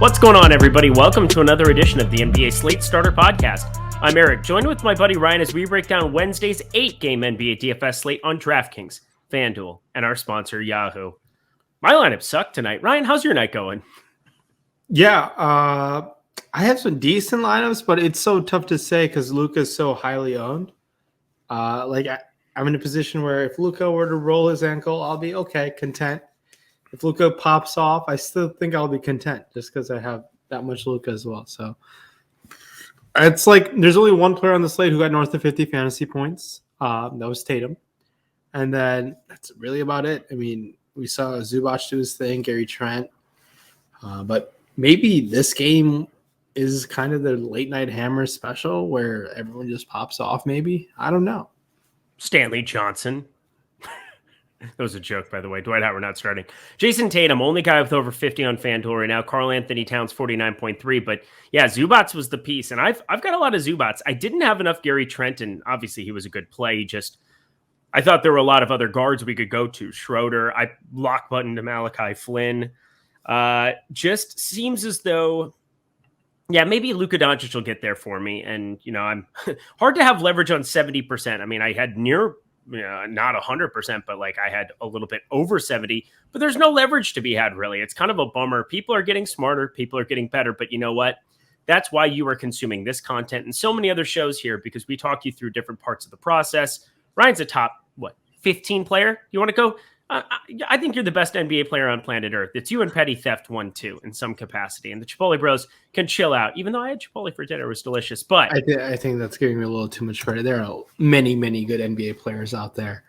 What's going on, everybody? Welcome to another edition of the NBA Slate Starter Podcast. I'm Eric, joined with my buddy Ryan as we break down Wednesday's 8-game NBA DFS slate on DraftKings, FanDuel, and our sponsor, Yahoo. My lineup sucked tonight. Ryan, how's your night going? Yeah, I have some decent lineups, but it's so tough to say because Luka's so highly owned. I'm in a position where if Luka were to roll his ankle, I'll be okay, content. If Luka pops off, I still think I'll be content just because I have that much Luka as well. So it's like there's only one player on the slate who got north of 50 fantasy points. That was Tatum. And then that's really about it. I mean, we saw Zubac do his thing, Gary Trent. But maybe this game is kind of the late night hammer special where everyone just pops off maybe. I don't know. Stanley Johnson. That was a joke, by the way. Dwight Howard not starting. Jason Tatum, only guy with over 50 on FanDuel right now. Karl Anthony Towns, 49.3. But yeah, Zubac was the piece. And I've got a lot of Zubac. I didn't have enough Gary Trent, and obviously he was a good play. I thought there were a lot of other guards we could go to. Schroeder, I lock button to Malachi Flynn. Just seems as though, yeah, maybe Luka Doncic will get there for me. And, I'm hard to have leverage on 70%. I mean, I had near not 100%, but like I had a little bit over 70, but there's no leverage to be had really. It's kind of a bummer. People are getting smarter. People are getting better, but you know what? That's why you are consuming this content and so many other shows here, because we talk you through different parts of the process. Ryan's a top, 15 player? You want to go? I think you're the best NBA player on planet Earth. It's you and Petty Theft 1-2 in some capacity. And the Chipotle Bros can chill out, even though I had Chipotle for dinner. It was delicious. But I think that's giving me a little too much credit. There are many, many good NBA players out there.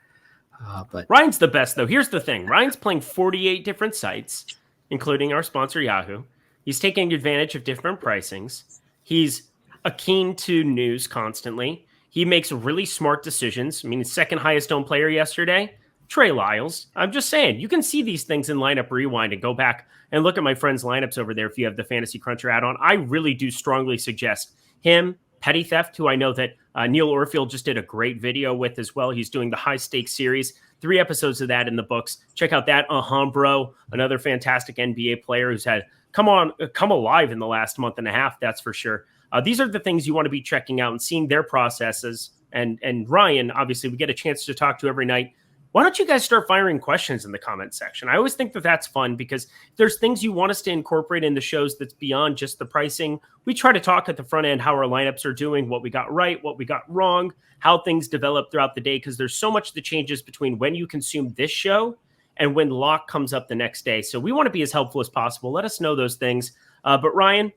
But Ryan's the best, though. Here's the thing. Ryan's playing 48 different sites, including our sponsor, Yahoo. He's taking advantage of different pricings. He's keen to news constantly. He makes really smart decisions. I mean, the second highest owned player yesterday, Trey Lyles. I'm just saying, you can see these things in Lineup Rewind and go back and look at my friends' lineups over there if you have the Fantasy Cruncher add-on. I really do strongly suggest him, Petty Theft, who I know that Neil Orfield just did a great video with as well. He's doing the High Stakes series, 3 episodes of that in the books. Check out that. Bro, another fantastic NBA player who's had come alive in the last month and a half, that's for sure. These are the things you want to be checking out and seeing their processes. And Ryan, obviously, we get a chance to talk to every night. Why don't you guys start firing questions in the comment section? I always think that that's fun because there's things you want us to incorporate in the shows that's beyond just the pricing. We try to talk at the front end how our lineups are doing, what we got right, what we got wrong, how things develop throughout the day, because there's so much that changes between when you consume this show and when lock comes up the next day. So we want to be as helpful as possible. Let us know those things. But Ryan,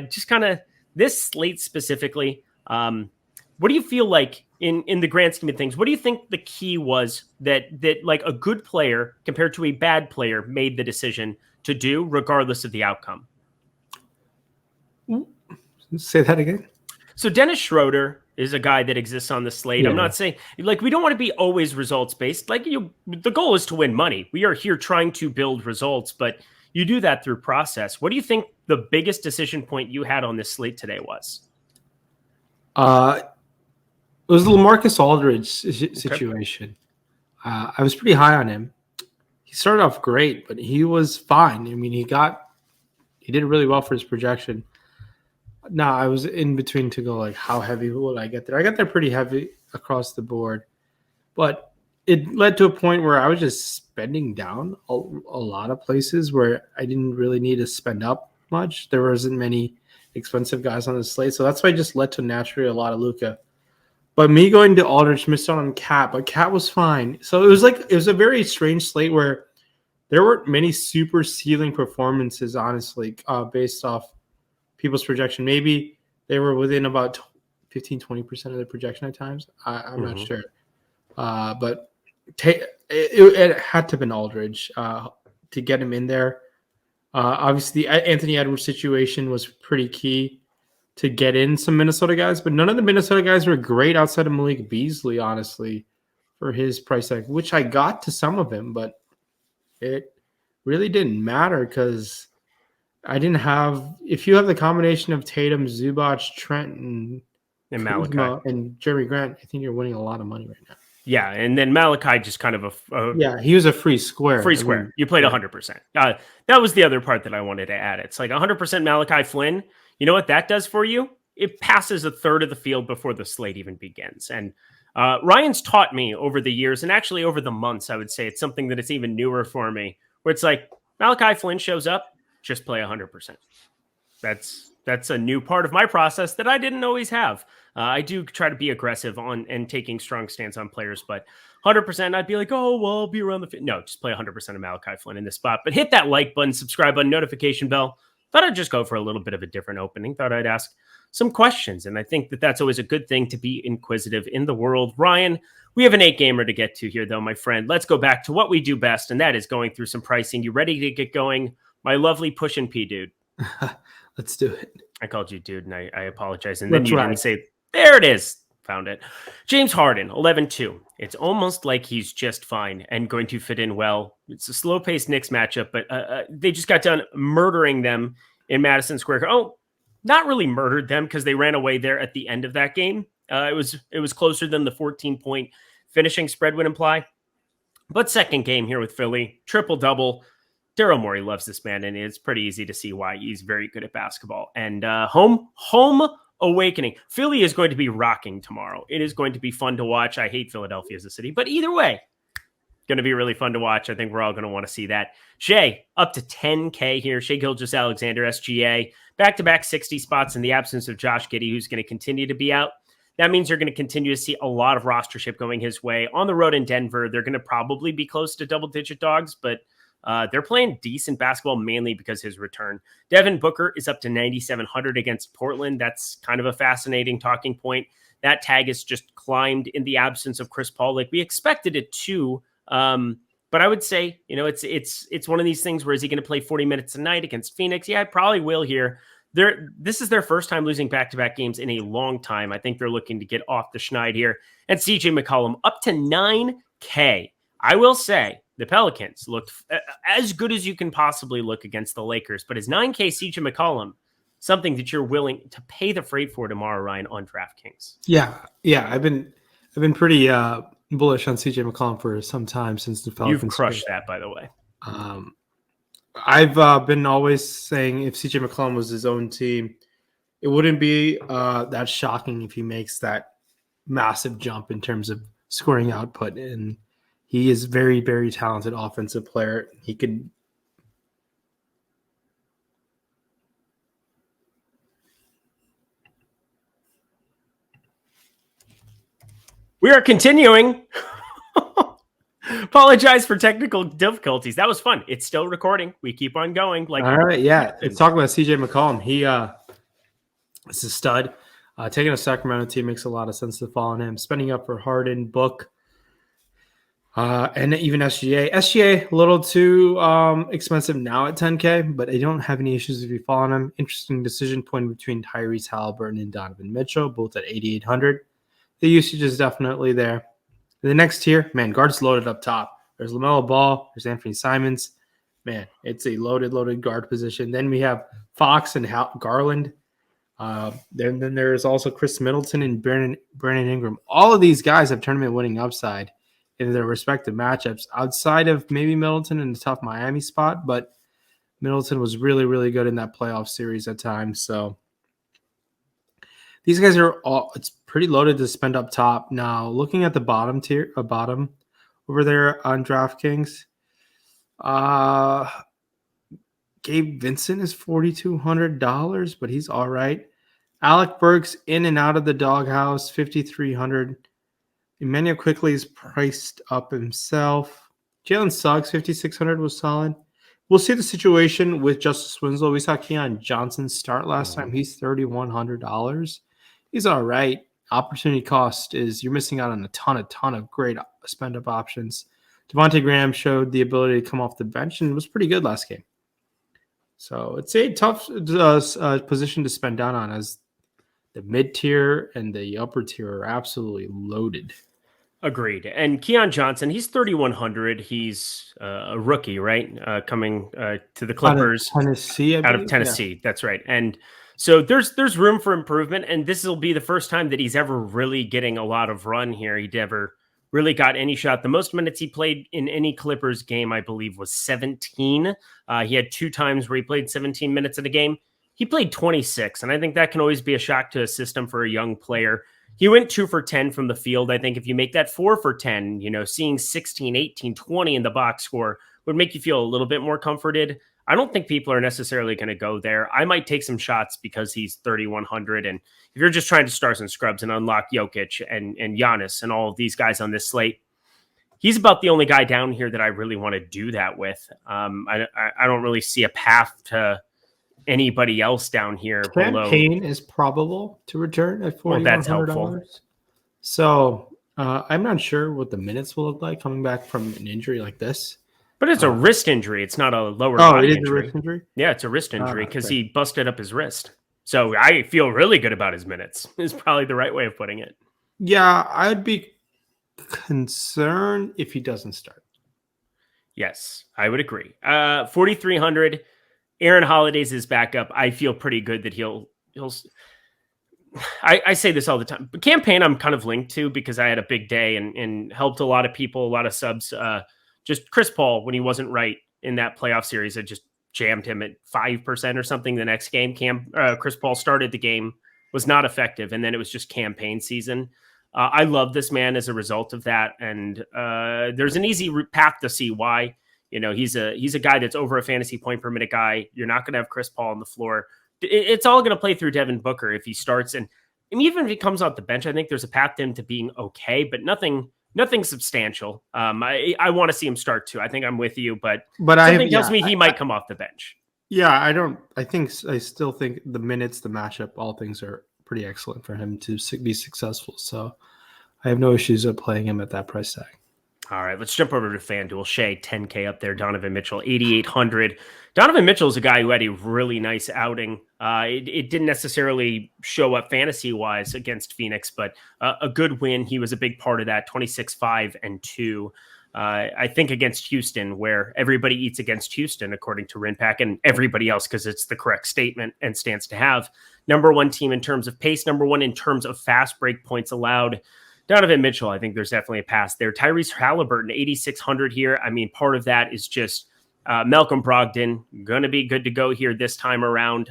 just kind of this slate specifically, what do you feel like in the grand scheme of things? What do you think the key was that like a good player compared to a bad player made the decision to do regardless of the outcome? Say that again. So Dennis Schroeder is a guy that exists on the slate. Yeah. I'm not saying like we don't want to be always results based. Like the goal is to win money. We are here trying to build results, but you do that through process. What do you think the biggest decision point you had on this slate today was? It was the LaMarcus Aldridge situation. Okay. I was pretty high on him. He started off great, but he was fine. I mean, he did really well for his projection. No, I was in between to go like, how heavy would I get there? I got there pretty heavy across the board, but it led to a point where I was just spending down a lot of places where I didn't really need to spend up much. There wasn't many expensive guys on the slate, so that's why I just led to naturally a lot of Luka. But me going to Aldridge, missed out on Cat, but Cat was fine. So it was a very strange slate where there weren't many super ceiling performances, honestly, based off people's projection. Maybe they were within about 15, 20% of the projection at times. I'm not sure. But it had to have been Aldridge to get him in there. Obviously, the Anthony Edwards situation was pretty key to get in some Minnesota guys, but none of the Minnesota guys were great outside of Malik Beasley, honestly, for his price tag, which I got to some of him, but it really didn't matter because I didn't have – if you have the combination of Tatum, Zubac, Trent, and Malachi and Jeremy Grant, I think you're winning a lot of money right now. Yeah, and then Malachi just kind of a Yeah, he was a free square. free I square. mean, You played yeah. 100%. That was the other part that I wanted to add. It's like 100% Malachi Flynn. You know what that does for you? It passes a third of the field before the slate even begins. And Ryan's taught me over the years, and actually over the months, I would say it's something that it's even newer for me, where it's like Malachi Flynn shows up, just play 100%. That's a new part of my process that I didn't always have. I do try to be aggressive on and taking strong stance on players, but 100%, I'd be like, oh, well, I'll be around the no, just play 100% of Malachi Flynn in this spot. But hit that like button, subscribe button, notification bell. Thought I'd just go for a little bit of a different opening. Thought I'd ask some questions, and I think that that's always a good thing to be inquisitive in the world. Ryan, we have an 8-gamer to get to here, though, my friend. Let's go back to what we do best, and that is going through some pricing. You ready to get going, my lovely Push and P dude? Let's do it. I called you dude, and I apologize. And That's then you right. didn't say, there it is. Found it. James Harden, 11-2. It's almost like he's just fine and going to fit in well. It's a slow-paced Knicks matchup, but they just got done murdering them in Madison Square. Oh, not really murdered them because they ran away there at the end of that game. It was closer than the 14-point finishing spread would imply. But second game here with Philly, triple-double. Daryl Morey loves this man, and it's pretty easy to see why. He's very good at basketball. And home awakening. Philly is going to be rocking tomorrow. It is going to be fun to watch. I hate Philadelphia as a city, but either way, going to be really fun to watch. I think we're all going to want to see that. Shea, up to 10K here. Shea Gilgeous-Alexander, SGA. Back-to-back 60 spots in the absence of Josh Giddey, who's going to continue to be out. That means you're going to continue to see a lot of rostership going his way. On the road in Denver, they're going to probably be close to double-digit dogs, but they're playing decent basketball mainly because his return. Devin Booker is up to 9,700 against Portland. That's kind of a fascinating talking point. That tag has just climbed in the absence of Chris Paul, like we expected it to. But I would say, it's one of these things where is he going to play 40 minutes a night against Phoenix? Yeah, I probably will here. This is their first time losing back-to-back games in a long time. I think they're looking to get off the schneid here. And CJ McCollum up to 9K. I will say, the Pelicans looked as good as you can possibly look against the Lakers, but is 9K CJ McCollum something that you're willing to pay the freight for tomorrow, Ryan, on DraftKings? Yeah. I've been pretty bullish on CJ McCollum for some time since the Pelicans. You've crushed that, by the way. I've been always saying if CJ McCollum was his own team, it wouldn't be that shocking if he makes that massive jump in terms of scoring output. And he is very, very talented offensive player. He could. We are continuing. Apologize for technical difficulties. That was fun. It's still recording. We keep on going. All right, yeah. It's talking about CJ McCollum. He is a stud. Taking a Sacramento team makes a lot of sense to follow him. Spending up for Harden, Book, and even SGA. SGA a little too expensive now at 10K, but I don't have any issues if you follow him. Interesting decision point between Tyrese Halliburton and Donovan Mitchell, both at 8,800. The usage is definitely there. In the next tier, man, guards loaded up top. There's LaMelo Ball. There's Anthony Simons. Man, it's a loaded guard position. Then we have Fox and Garland. Then there's also Chris Middleton and Brandon Ingram. All of these guys have tournament winning upside in their respective matchups outside of maybe Middleton in the tough Miami spot, but Middleton was really, really good in that playoff series at times. So these guys are all, it's pretty loaded to spend up top. Now, looking at the bottom tier, bottom over there on DraftKings, Gabe Vincent is $4,200, but he's all right. Alec Burks in and out of the doghouse, $5,300. Emmanuel Quickley is priced up himself. Jalen Suggs, $5,600 was solid. We'll see the situation with Justice Winslow. We saw Keon Johnson start last time. He's $3,100. He's all right. Opportunity cost is you're missing out on a ton of great spend-up options. Devontae Graham showed the ability to come off the bench and was pretty good last game. So it's a tough position to spend down on, as the mid-tier and the upper tier are absolutely loaded. Agreed. And Keon Johnson, he's 3,100. He's a rookie, right? Coming to the Clippers. Out of Tennessee. Yeah. That's right. And so there's room for improvement. And this will be the first time that he's ever really getting a lot of run here. He never really got any shot. The most minutes he played in any Clippers game, I believe, was 17. He had 2 times where he played 17 minutes in a game. He played 26, and I think that can always be a shock to a system for a young player. He went 2 for 10 from the field. I think if you make that 4 for 10, seeing 16, 18, 20 in the box score would make you feel a little bit more comforted. I don't think people are necessarily going to go there. I might take some shots because he's 3,100. And if you're just trying to stars and scrubs and unlock Jokic and Giannis and all of these guys on this slate, he's about the only guy down here that I really want to do that with. I don't really see a path to anybody else down here. Cam Payne is probable to return at $4,100. Well, that's helpful. So I'm not sure what the minutes will look like coming back from an injury like this. But it's a wrist injury. It's not a lower body injury. A wrist injury? Yeah, it's a wrist injury because he busted up his wrist. So I feel really good about his minutes is probably the right way of putting it. Yeah, I'd be concerned if he doesn't start. Yes, I would agree. 4,300. Aaron Holiday's his backup. I feel pretty good that he'll. I say this all the time. But Cam Payne I'm kind of linked to because I had a big day and helped a lot of people, a lot of subs. Just Chris Paul, when he wasn't right in that playoff series, I just jammed him at 5% or something the next game. Chris Paul started the game, was not effective, and then it was just Cam Payne season. I love this man as a result of that, and there's an easy path to see why. He's a guy that's over a fantasy point per minute guy. You're not going to have Chris Paul on the floor. It's all going to play through Devin Booker if he starts, and even if he comes off the bench, I think there's a path to him to being okay, but nothing substantial. I want to see him start too. I think I'm with you, but something tells me he might come off the bench. Yeah, I still think the minutes, the matchup, all things are pretty excellent for him to be successful. So I have no issues with playing him at that price tag. All right, let's jump over to FanDuel. Shea, 10K up there. Donovan Mitchell, 8,800. Donovan Mitchell is a guy who had a really nice outing. It didn't necessarily show up fantasy-wise against Phoenix, but a good win. He was a big part of that, 26-5 and 2. I think against Houston, where everybody eats against Houston, according to Rinpack, and everybody else, because it's the correct statement and stance to have. Number 1 team in terms of pace, number 1 in terms of fast break points allowed. Donovan Mitchell, I think there's definitely a pass there. Tyrese Halliburton, 8,600 here. I mean, part of that is just Malcolm Brogdon going to be good to go here this time around.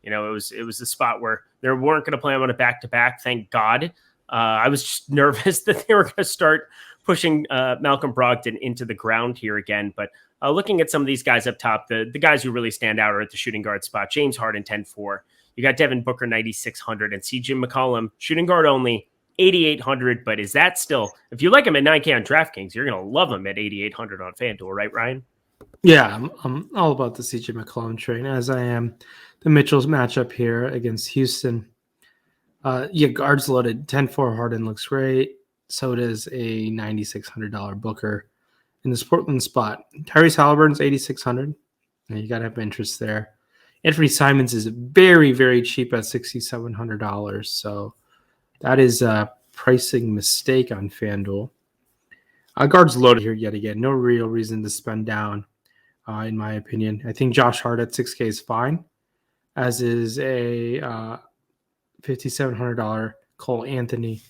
It was a spot where they weren't going to play him on a back-to-back. Thank God. I was just nervous that they were going to start pushing Malcolm Brogdon into the ground here again. But looking at some of these guys up top, the guys who really stand out are at the shooting guard spot. James Harden, 10-4. You got Devin Booker, 9,600. And CJ McCollum, shooting guard only, 8,800, but is that still, if you like him at 9K on DraftKings, you're going to love him at 8,800 on FanDuel, right, Ryan? Yeah, I'm all about the CJ McCollum train, as I am the Mitchell's matchup here against Houston. Guards loaded, 10-4 Harden looks great. So does a $9,600 Booker in this Portland spot. Tyrese Halliburton's 8,600. And you got to have interest there. Anthony Simons is very, very cheap at $6,700. So that is a pricing mistake on FanDuel. Guards loaded here yet again. No real reason to spend down, in my opinion. I think Josh Hart at 6K is fine, as is a $5,700 Cole Anthony.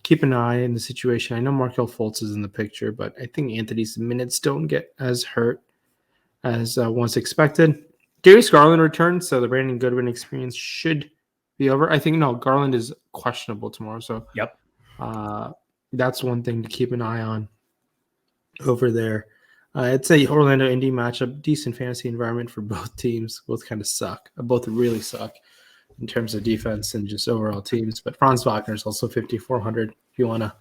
Keep an eye in the situation. I know Markelle Fultz is in the picture, but I think Anthony's minutes don't get as hurt as once expected. Darius Garland returned, so the Brandon Goodwin experience should be over. I think Garland is questionable tomorrow, so yep. That's one thing to keep an eye on over there. It's a Orlando Indy matchup, decent fantasy environment for both teams. Both kind of suck. Both really suck in terms of defense and just overall teams. But Franz Wagner is also 5,400 if you want to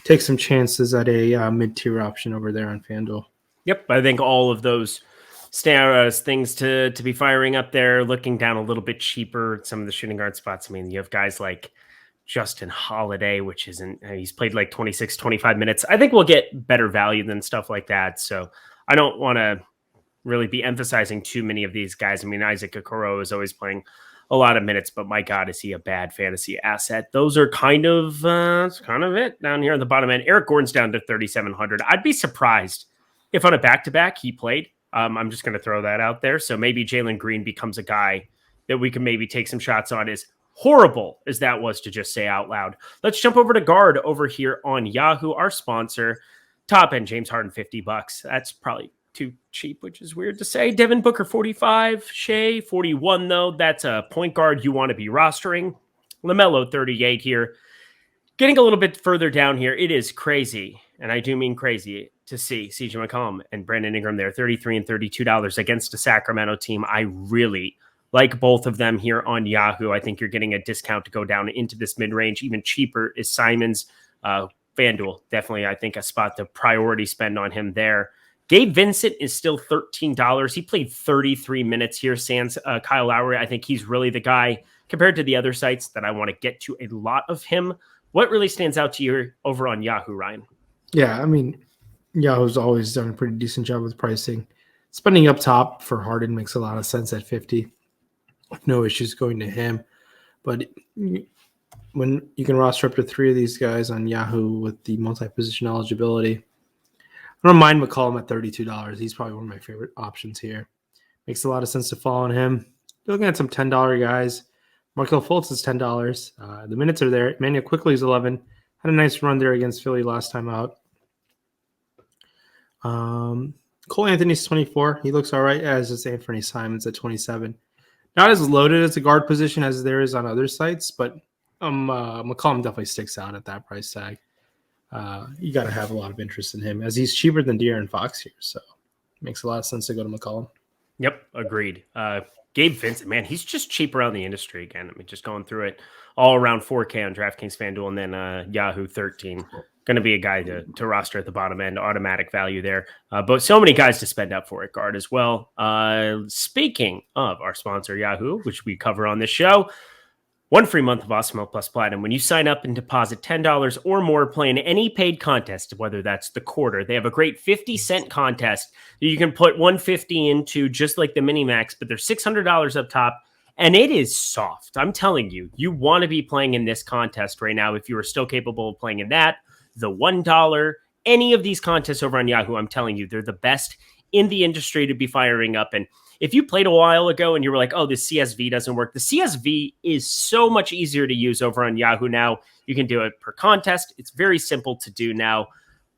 take some chances at a mid-tier option over there on FanDuel. Yep, I think all of those stand as things to be firing up there, looking down a little bit cheaper at some of the shooting guard spots. I mean, you have guys like Justin Holiday, which isn't, he's played like 26, 25 minutes. I think we'll get better value than stuff like that. So I don't want to really be emphasizing too many of these guys. I mean, Isaac Okoro is always playing a lot of minutes, but my God, is he a bad fantasy asset? Those are kind of it down here on the bottom end. Eric Gordon's down to 3,700. I'd be surprised if on a back-to-back he played. I'm just going to throw that out there. So maybe Jalen Green becomes a guy that we can maybe take some shots on. Is horrible as that was to just say out loud. Let's jump over to guard over here on Yahoo, our sponsor. Top end James Harden, $50. That's probably too cheap, which is weird to say. Devin Booker, 45. Shea, 41, though. That's a point guard you want to be rostering. LaMelo, 38 here. Getting a little bit further down here, it is crazy, and I do mean crazy, to see CJ McCollum and Brandon Ingram there, $33 and $32 against a Sacramento team. I really like both of them here on Yahoo. I think you're getting a discount to go down into this mid-range. Even cheaper is Simons. FanDuel, definitely, I think, a spot to priority spend on him there. Gabe Vincent is still $13. He played 33 minutes here, sans Kyle Lowry. I think he's really the guy compared to the other sites that I want to get to a lot of him. What really stands out to you over on Yahoo, Ryan? Yeah, I mean, Yahoo's always done a pretty decent job with pricing. Spending up top for Harden makes a lot of sense at 50. No issues going to him. But when you can roster up to 3 of these guys on Yahoo with the multi-position eligibility, I don't mind McCollum at $32. He's probably one of my favorite options here. Makes a lot of sense to follow on him. Looking at some $10 guys. Markelle Fultz is $10. The minutes are there. Emmanuel Quickley is 11. Had a nice run there against Philly last time out. Cole Anthony's 24. He looks all right, as is Anthony Simons at 27. Not as loaded as a guard position as there is on other sites, but McCollum definitely sticks out at that price tag. You got to have a lot of interest in him, as he's cheaper than De'Aaron Fox here, so it makes a lot of sense to go to McCollum. Yep, agreed. Gabe Vincent, man, he's just cheap around the industry again. I mean, just going through it all around 4K on DraftKings, FanDuel, and then Yahoo 13. Going to be a guy to roster at the bottom end, automatic value there. But so many guys to spend up for at guard as well. Speaking of our sponsor, Yahoo, which we cover on this show, 1 free month of Awesemo Plus Platinum. When you sign up and deposit $10 or more, play in any paid contest, whether that's the quarter. They have a great 50-cent contest that you can put $150 into, just like the Minimax, but they're $600 up top, and it is soft. I'm telling you, you want to be playing in this contest right now if you are still capable of playing in that. The $1, any of these contests over on Yahoo, I'm telling you, they're the best in the industry to be firing up. And if you played a while ago and you were like, oh, the CSV doesn't work, the CSV is so much easier to use over on Yahoo now. You can do it per contest. It's very simple to do now.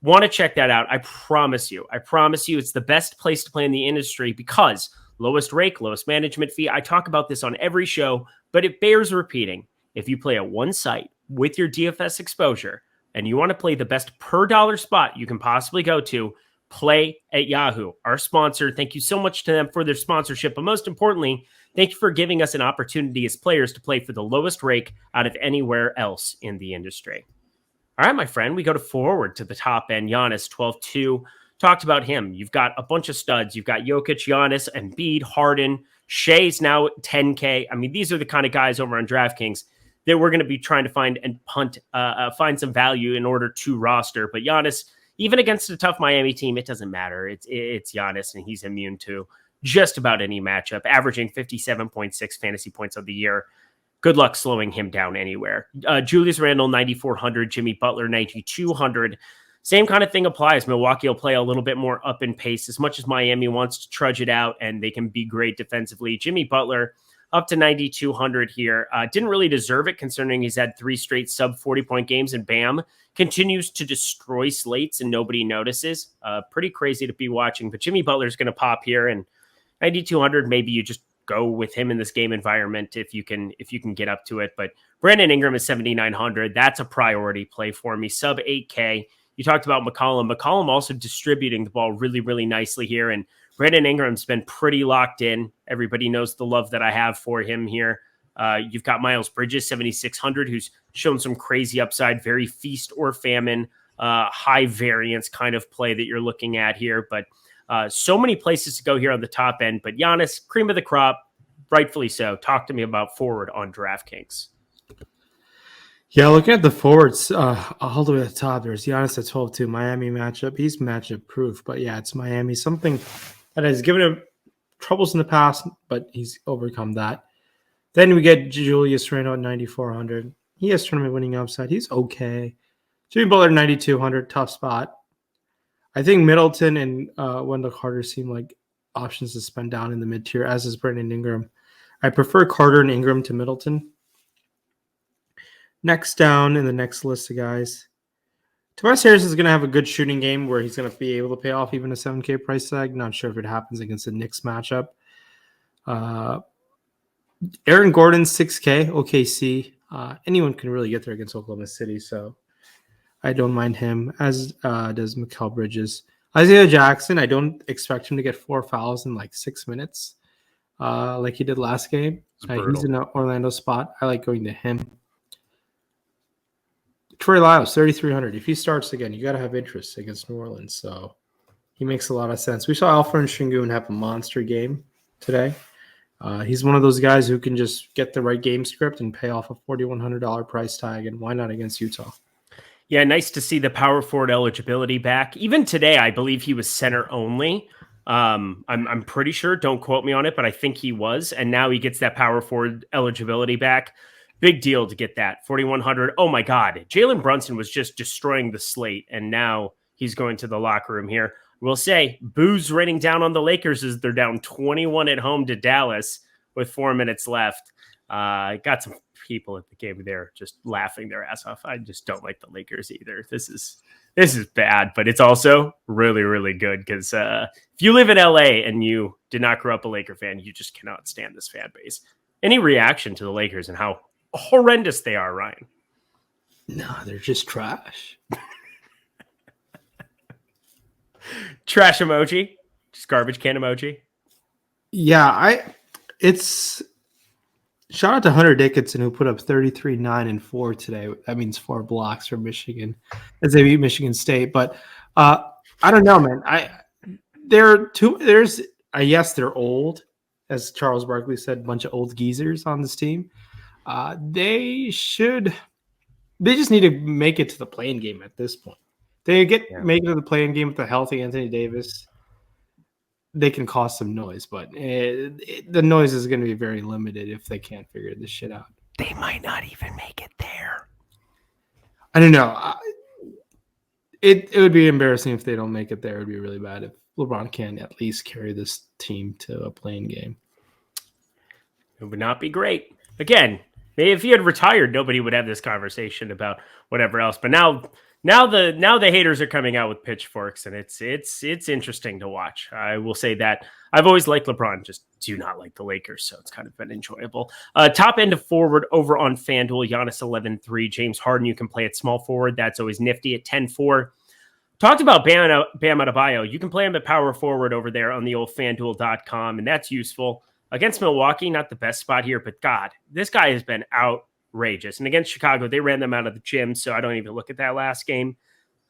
Want to check that out. I promise you, it's the best place to play in the industry because lowest rake, lowest management fee. I talk about this on every show, but it bears repeating. If you play at one site with your DFS exposure and you want to play the best per dollar spot you can possibly go to, play at Yahoo, our sponsor. Thank you so much to them for their sponsorship. But most importantly, thank you for giving us an opportunity as players to play for the lowest rake out of anywhere else in the industry. All right, my friend, we go to forward to the top end. Giannis, 12-2. Talked about him. You've got a bunch of studs. You've got Jokic, Giannis, Embiid, Harden. Shea's now 10K. I mean, these are the kind of guys over on DraftKings that we're going to be trying to find and find some value in order to roster. But Giannis, even against a tough Miami team, it doesn't matter. It's Giannis, and he's immune to just about any matchup, averaging 57.6 fantasy points of the year. Good luck slowing him down anywhere. Julius Randle, 9,400. Jimmy Butler, 9,200. Same kind of thing applies. Milwaukee will play a little bit more up in pace as much as Miami wants to trudge it out, and they can be great defensively. Jimmy Butler, up to 9,200 here. Didn't really deserve it considering he's had 3 straight sub 40-point games, and Bam continues to destroy slates and nobody notices. Pretty crazy to be watching, but Jimmy Butler's going to pop here, and 9,200, maybe you just go with him in this game environment if you can get up to it. But Brandon Ingram is 7,900. That's a priority play for me. Sub 8K. You talked about McCollum. McCollum also distributing the ball really, really nicely here, and Brandon Ingram's been pretty locked in. Everybody knows the love that I have for him here. You've got Miles Bridges, 7,600, who's shown some crazy upside, very feast or famine, high variance kind of play that you're looking at here. But so many places to go here on the top end. But Giannis, cream of the crop, rightfully so. Talk to me about forward on DraftKings. Yeah, looking at the forwards, all the way at the top, there's Giannis at 12-2, Miami matchup. He's matchup proof, but yeah, it's Miami. Something that has given him troubles in the past, but he's overcome that. Then we get Julius Randle at 9,400. He has tournament winning upside. He's okay. Jimmy Butler 9,200, tough spot. I think Middleton and Wendell Carter seem like options to spend down in the mid tier, as is Brandon Ingram. I prefer Carter and Ingram to Middleton. Next down in the next list of guys, Tobias Harris is going to have a good shooting game where he's going to be able to pay off even a 7K price tag. Not sure if it happens against the Knicks matchup. Aaron Gordon, 6K, OKC. Anyone can really get there against Oklahoma City, so I don't mind him, as does Mikal Bridges. Isaiah Jackson, I don't expect him to get 4 fouls in like 6 minutes like he did last game. He's in an Orlando spot. I like going to him. Troy Lyles, 3,300. If he starts again, you got to have interest against New Orleans, so he makes a lot of sense. We saw Alfred Sengun have a monster game today. He's one of those guys who can just get the right game script and pay off a $4,100 price tag, and why not against Utah? Yeah, nice to see the power forward eligibility back. Even today, I believe he was center only. I'm pretty sure, don't quote me on it, but I think he was. And now he gets that power forward eligibility back. Big deal to get that. 4,100. Oh my God. Jalen Brunson was just destroying the slate, and now he's going to the locker room here. We'll say booze raining down on the Lakers as they're down 21 at home to Dallas with 4 minutes left. Got some people at the game there just laughing their ass off. I just don't like the Lakers either. This is bad, but it's also really, really good because if you live in LA and you did not grow up a Laker fan, you just cannot stand this fan base. Any reaction to the Lakers and how horrendous they are, Ryan? No, they're just trash. Trash emoji, just garbage can emoji. Yeah, it's shout out to Hunter Dickinson who put up 33, 9, and 4 today. That means 4 blocks for Michigan as they beat Michigan State. But I don't know, man. Yes, they're old, as Charles Barkley said, a bunch of old geezers on this team. They just need to make it to the play-in game at this point. Make it to the play-in game with a healthy Anthony Davis. They can cause some noise, but the noise is going to be very limited if they can't figure this shit out. They might not even make it there. I don't know. It would be embarrassing if they don't make it there. It would be really bad if LeBron can at least carry this team to a play-in game. It would not be great. Again, if he had retired, nobody would have this conversation about whatever else. But now the haters are coming out with pitchforks, and it's interesting to watch. I will say that I've always liked LeBron, just do not like the Lakers, so it's kind of been enjoyable. Top end of forward over on FanDuel, Giannis 11-3, James Harden you can play at small forward. That's always nifty at 10-4. Talked about Bam Adebayo. You can play him at power forward over there on the old FanDuel.com, and that's useful. Against Milwaukee, not the best spot here, but God, this guy has been outrageous. And against Chicago, they ran them out of the gym, so I don't even look at that last game.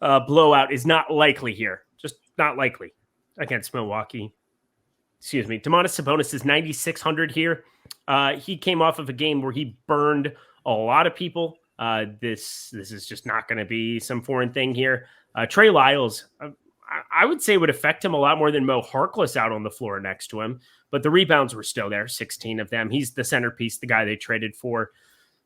Blowout is not likely here. Just not likely against Milwaukee. Excuse me. Domantas Sabonis is 9,600 here. He came off of a game where he burned a lot of people. This is just not going to be some foreign thing here. Trey Lyles, I would say would affect him a lot more than Mo Harkless out on the floor next to him. But the rebounds were still there, 16 of them. He's the centerpiece, the guy they traded for.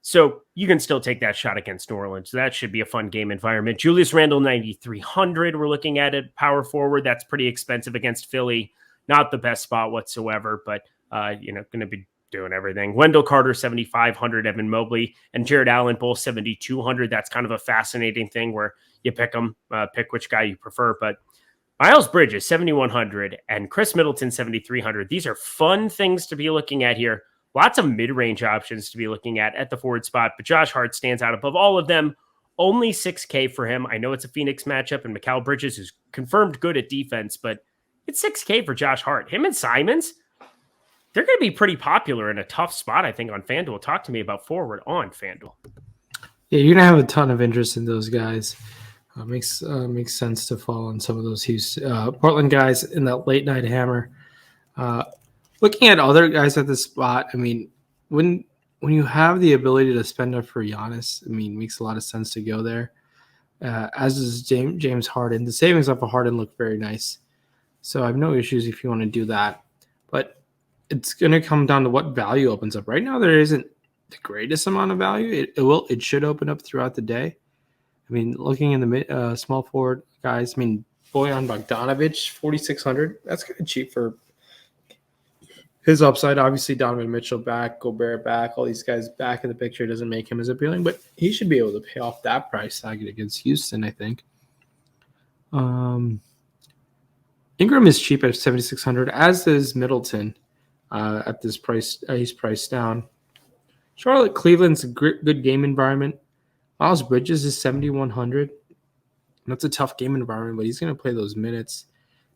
So you can still take that shot against New Orleans. So that should be a fun game environment. Julius Randle, 9,300. We're looking at it. Power forward, that's pretty expensive against Philly. Not the best spot whatsoever, but going to be doing everything. Wendell Carter, 7,500. Evan Mobley and Jared Allen, both 7,200. That's kind of a fascinating thing where you pick them, pick which guy you prefer. But Miles Bridges, 7,100, and Chris Middleton, 7,300. These are fun things to be looking at here. Lots of mid-range options to be looking at the forward spot, but Josh Hart stands out above all of them. Only 6K for him. I know it's a Phoenix matchup, and Mikal Bridges is confirmed good at defense, but it's 6K for Josh Hart. Him and Simons, they're going to be pretty popular in a tough spot, I think, on FanDuel. Talk to me about forward on FanDuel. Yeah, you're going to have a ton of interest in those guys. Makes sense to fall on some of those Portland guys in that late night hammer. Looking at other guys at this spot, I mean, when you have the ability to spend up for Giannis, I mean, it makes a lot of sense to go there. As does James Harden. The savings off of Harden look very nice, so I have no issues if you want to do that. But it's going to come down to what value opens up. Right now, there isn't the greatest amount of value. It should open up throughout the day. I mean, looking in the small forward guys, I mean, Bojan Bogdanovic, 4,600. That's kind of cheap for his upside, obviously Donovan Mitchell back, Gobert back, all these guys back in the picture doesn't make him as appealing, but he should be able to pay off that price tag against Houston, I think. Ingram is cheap at 7,600, as is Middleton at this price. He's priced down. Charlotte, Cleveland's a good game environment. Miles Bridges is 7,100. That's a tough game environment, but he's going to play those minutes.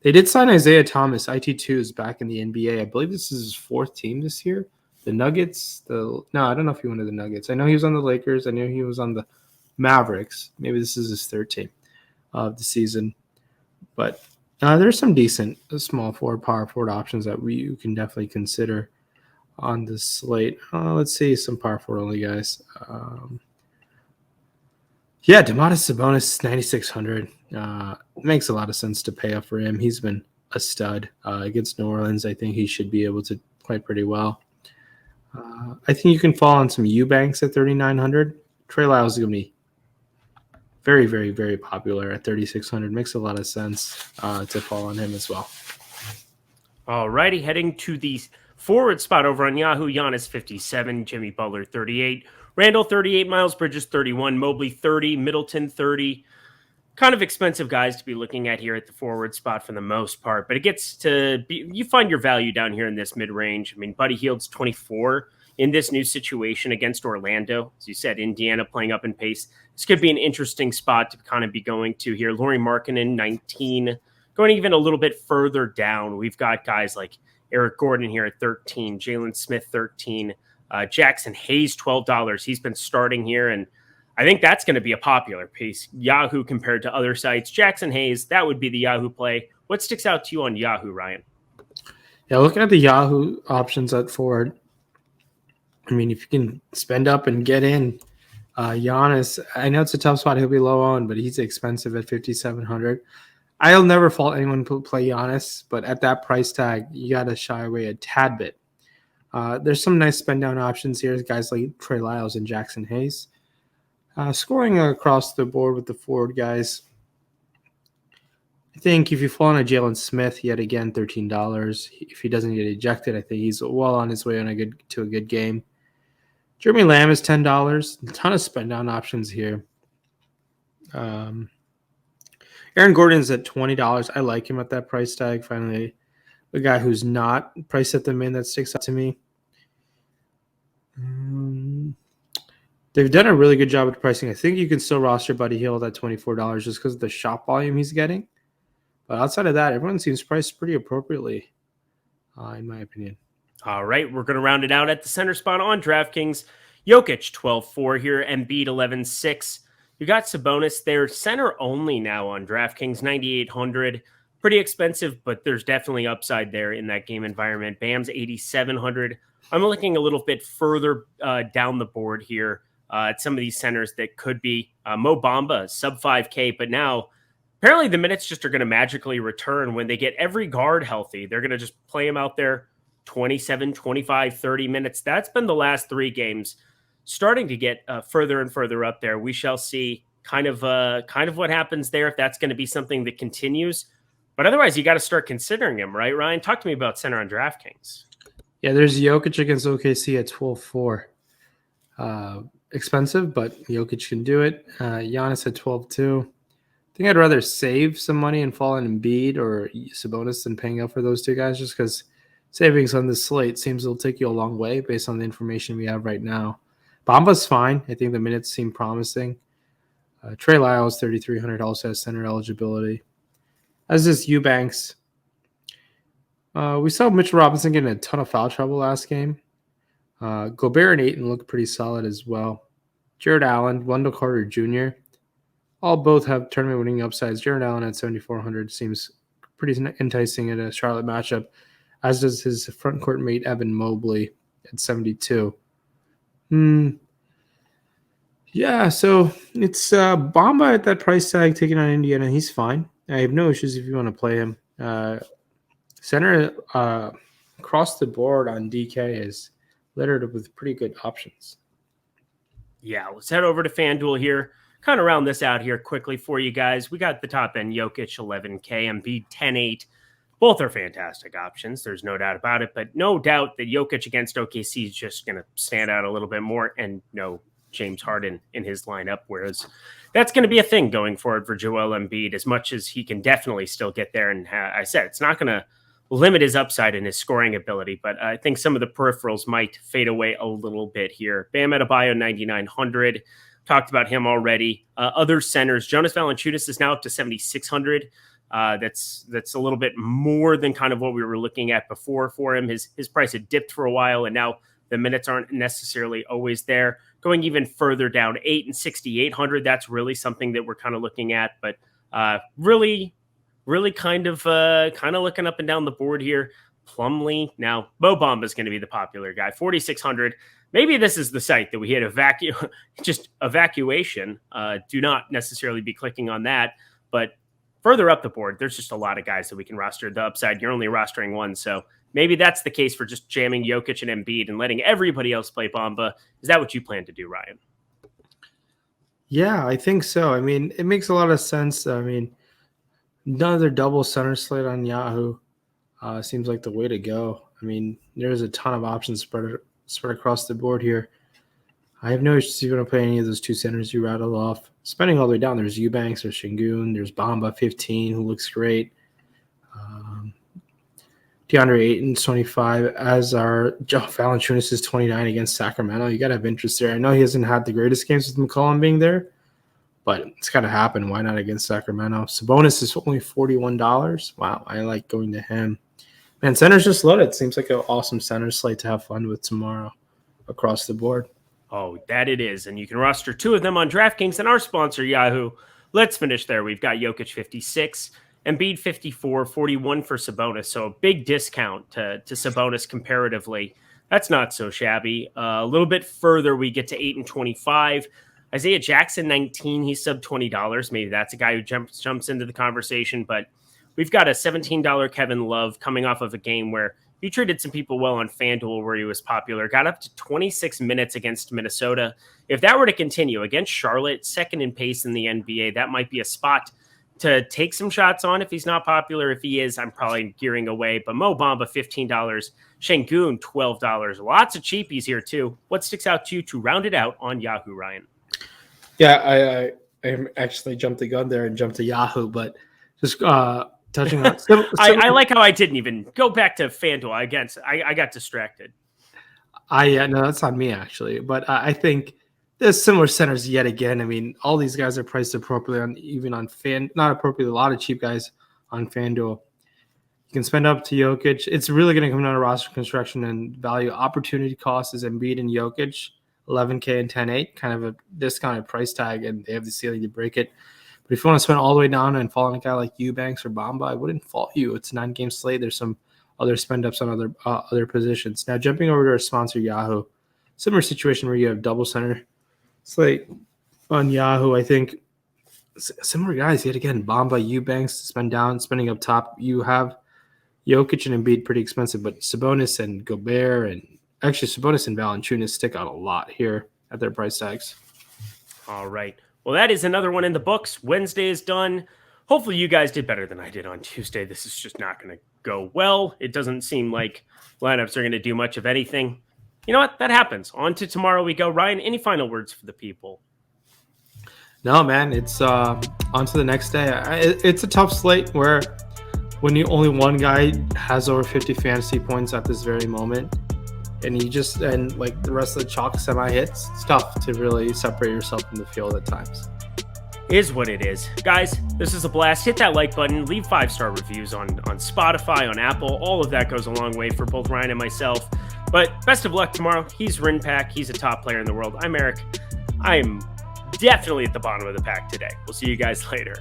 They did sign Isaiah Thomas. IT2 is back in the NBA. I believe this is his 4th team this year. The Nuggets. No, I don't know if he went to the Nuggets. I know he was on the Lakers. I know he was on the Mavericks. Maybe this is his 3rd team of the season. But there's some decent small forward, power forward options that you can definitely consider on this slate. Let's see some power forward only guys. Domantas Sabonis, 9,600. Makes a lot of sense to pay up for him. He's been a stud against New Orleans. I think he should be able to play pretty well. I think you can fall on some Eubanks at 3,900. Trey Lyles is going to be very, very, very popular at 3,600. Makes a lot of sense to fall on him as well. All righty, heading to the forward spot over on Yahoo. Giannis 57, Jimmy Butler 38, Randall 38, Miles Bridges 31, Mobley 30, Middleton 30. Kind of expensive guys to be looking at here at the forward spot for the most part, but it gets to be, you find your value down here in this mid-range. I mean, Buddy Hield's 24 in this new situation against Orlando. As you said, Indiana playing up in pace. This could be an interesting spot to kind of be going to here. Lauri Markkanen, 19. Going even a little bit further down, we've got guys like Eric Gordon here at 13, Jalen Smith, 13, Jackson Hayes, $12. He's been starting here, and I think that's going to be a popular piece. Yahoo compared to other sites. Jackson Hayes, that would be the Yahoo play. What sticks out to you on Yahoo, Ryan? Yeah, looking at the Yahoo options at forward, I mean, if you can spend up and get in, Giannis, I know it's a tough spot. He'll be low on, but he's expensive at 5,700. I'll never fault anyone who play Giannis, but at that price tag, you got to shy away a tad bit. There's some nice spend down options here, guys like Trey Lyles and Jackson Hayes. Scoring across the board with the forward guys. I think if you fall on a Jalen Smith, yet again, $13. If he doesn't get ejected, I think he's well on his way on a good game. Jeremy Lamb is $10. A ton of spend down options here. Aaron Gordon's at $20. I like him at that price tag. Finally, a guy who's not priced at the min that sticks out to me. They've done a really good job with pricing. I think you can still roster Buddy Hield at $24 just because of the shot volume he's getting. But outside of that, everyone seems priced pretty appropriately, in my opinion. All right, we're going to round it out at the center spot on DraftKings. Jokic, 12-4 here. Embiid, 11-6. You got Sabonis there, center only now on DraftKings, 9,800. Pretty expensive, but there's definitely upside there in that game environment. Bam's 8,700. I'm looking a little bit further down the board here at some of these centers that could be Mo Bamba, sub 5K, but now apparently the minutes just are going to magically return when they get every guard healthy. They're going to just play him out there 27, 25, 30 minutes. That's been the last 3 games. Starting to get further and further up there. We shall see kind of what happens there, if that's going to be something that continues. But otherwise, you got to start considering him, right, Ryan? Talk to me about center on DraftKings. Yeah, there's Jokic against OKC at 12-4. Expensive, but Jokic can do it. Giannis at 12-2. I think I'd rather save some money and fall on Embiid or Sabonis than paying up for those two guys, just because savings on this slate seems it'll take you a long way based on the information we have right now. Bamba's fine. I think the minutes seem promising. Trey Lyles, 3,300, also has center eligibility. As is Eubanks. We saw Mitchell Robinson get in a ton of foul trouble last game. Gobert and Ayton look pretty solid as well. Jared Allen, Wendell Carter Jr. Both have tournament winning upsides. Jared Allen at 7,400 seems pretty enticing in a Charlotte matchup, as does his front court mate Evan Mobley at 72. Yeah, so it's Bamba at that price tag taking on Indiana. He's fine. I have no issues if you want to play him. Center across the board on DK is littered with pretty good options. Yeah, let's head over to FanDuel here. Kind of round this out here quickly for you guys. We got the top end Jokic, 11K, Embiid, 10-8. Both are fantastic options. There's no doubt about it. But no doubt that Jokic against OKC is just going to stand out a little bit more, and no James Harden in his lineup, whereas that's going to be a thing going forward for Joel Embiid, as much as he can definitely still get there. And I said, it's not going to limit his upside and his scoring ability, but I think some of the peripherals might fade away a little bit here. Bam Adebayo, 9,900. Talked about him already. Other centers, Jonas Valanciunas is now up to 7,600. That's a little bit more than kind of what we were looking at before for him. His price had dipped for a while, and now the minutes aren't necessarily always there. Going even further down, 8 and 6,800. That's really something that we're kind of looking at, but really kind of looking up and down the board here. Plumlee. Now, Mo Bamba is going to be the popular guy, 4,600. Maybe this is the site that we hit evacuation. Do not necessarily be clicking on that, but further up the board, there's just a lot of guys that we can roster. The upside, you're only rostering one, so maybe that's the case for just jamming Jokic and Embiid and letting everybody else play Bamba. Is that what you plan to do, Ryan? Yeah, I think so. I mean, it makes a lot of sense. I mean, another double center slate on Yahoo seems like the way to go. I mean, there's a ton of options spread across the board here. I have no issues going to play any of those two centers you rattled off. Spending all the way down, there's Eubanks, there's Şengün, there's Bamba, 15, who looks great. DeAndre Ayton's 25, as our Valanciunas is 29 against Sacramento. You got to have interest there. I know he hasn't had the greatest games with McCollum being there, but it's got to happen. Why not against Sacramento? Sabonis is only $41. Wow, I like going to him. Man, center's just loaded. Seems like an awesome center slate to have fun with tomorrow across the board. Oh, that it is. And you can roster two of them on DraftKings and our sponsor, Yahoo. Let's finish there. We've got Jokic 56, Embiid 54, 41 for Sabonis. So a big discount to Sabonis comparatively. That's not so shabby. A little bit further, we get to 8 and 25. Isaiah Jackson, 19. He's sub $20. Maybe that's a guy who jumps into the conversation. But we've got a $17 Kevin Love coming off of a game where he treated some people well on FanDuel where he was popular, got up to 26 minutes against Minnesota. If that were to continue against Charlotte, second in pace in the NBA, that might be a spot to take some shots on if he's not popular. If he is, I'm probably gearing away. But Mo Bamba, $15. Şengün, $12. Lots of cheapies here, too. What sticks out to you to round it out on Yahoo, Ryan? Yeah, I actually jumped the gun there and jumped to Yahoo, but just touching on. I like how I didn't even go back to FanDuel. I got distracted. No, that's on me actually. But I think there's similar centers yet again. I mean, all these guys are priced appropriately not appropriately. A lot of cheap guys on FanDuel. You can spend up to Jokic. It's really going to come down to roster construction and value. Opportunity cost is Embiid and Jokic, $11K and 10.8, kind of a discounted price tag, and they have the ceiling to break it. But if you want to spend all the way down and fall on a guy like Eubanks or Bamba, I wouldn't fault you. It's a 9-game slate. There's some other spend-ups on other positions. Now, jumping over to our sponsor, Yahoo, similar situation where you have double center slate on Yahoo. I think similar guys yet again. Bamba, Eubanks, spending up top. You have Jokic and Embiid pretty expensive, but Sabonis and Gobert and actually Sabonis and Valanciunas stick out a lot here at their price tags. All right. Well, that is another one in the books. Wednesday is done. Hopefully you guys did better than I did on Tuesday. This is just not going to go well. It doesn't seem like lineups are going to do much of anything. You know what? That happens. On to tomorrow we go. Ryan, any final words for the people? No, man. It's on to the next day. It's a tough slate where when only one guy has over 50 fantasy points at this very moment, and like the rest of the chalk semi hits, it's tough to really separate yourself from the field at times. Is what it is. Guys, this is a blast. Hit that like button. Leave 5-star reviews on Spotify, on Apple. All of that goes a long way for both Ryan and myself. But best of luck tomorrow. He's Rinpack. He's a top player in the world. I'm Eric. I'm definitely at the bottom of the pack today. We'll see you guys later.